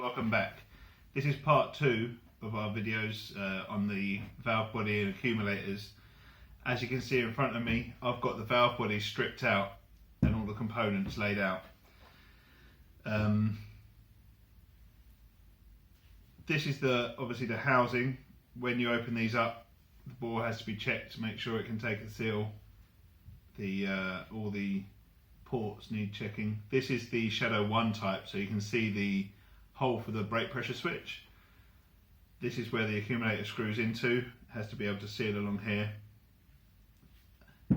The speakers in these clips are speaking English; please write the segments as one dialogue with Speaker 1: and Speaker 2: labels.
Speaker 1: Welcome back. This is part 2 of our videos on the valve body and accumulators. As you can see in front of me, I've got the valve body stripped out and all the components laid out. This is obviously the housing. When you open these up, the bore has to be checked to make sure it can take a seal. All the ports need checking. This is the Shadow 1 type, so you can see the hole for the brake pressure switch. This is where the accumulator screws into. It has to be able to seal along here.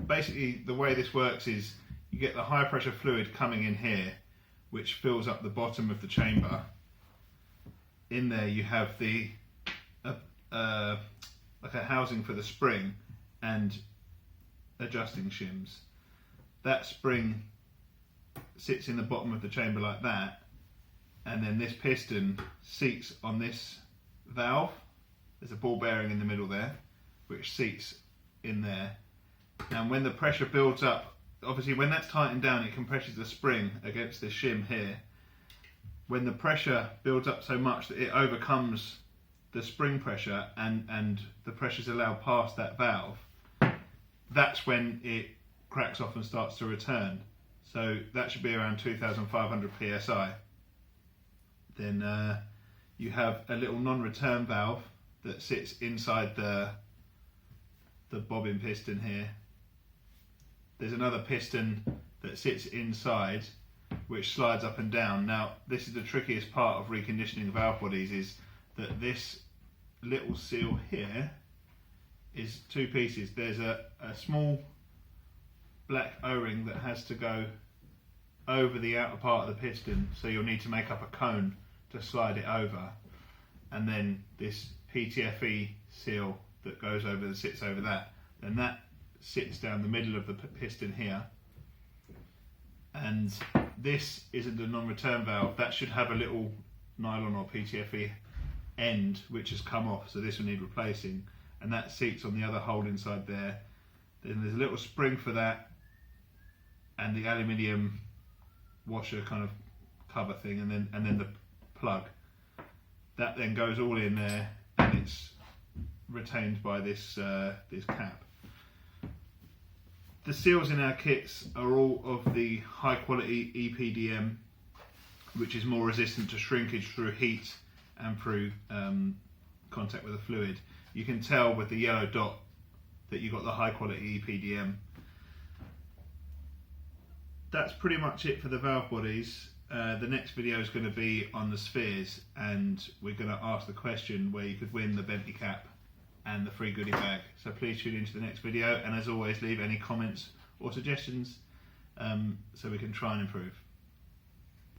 Speaker 1: Basically, the way this works is you get the high pressure fluid coming in here, which fills up the bottom of the chamber. In there you have like a housing for the spring and adjusting shims. That spring sits in the bottom of the chamber like that, and then this piston seats on this valve. There's a ball bearing in the middle there which seats in there, and when the pressure builds up, obviously when that's tightened down, it compresses the spring against this shim here. When the pressure builds up so much that it overcomes the spring pressure and the pressure's allowed past that valve, that's when it cracks off and starts to return. So that should be around 2,500 psi. Then you have a little non-return valve that sits inside the bobbin piston here. There's another piston that sits inside which slides up and down. Now this is the trickiest part of reconditioning valve bodies, is that this little seal here is two pieces. There's a small black O-ring that has to go over the outer part of the piston, so you'll need to make up a cone to slide it over, and then this PTFE seal that goes over, that sits over that, then that sits down the middle of the piston here. And this isn't a non-return valve. That should have a little nylon or PTFE end which has come off, so this will need replacing, and that seats on the other hole inside there. Then there's a little spring for that, and the aluminium washer kind of cover thing, and then the plug. That then goes all in there, and it's retained by this cap. The seals in our kits are all of the high quality EPDM, which is more resistant to shrinkage through heat and through contact with the fluid. You can tell with the yellow dot that you've got the high quality EPDM. That's pretty much it for the valve bodies. The next video is going to be on the spheres, and we're going to ask the question where you could win the Bentley cap and the free goodie bag. So please tune into the next video, and as always, leave any comments or suggestions so we can try and improve.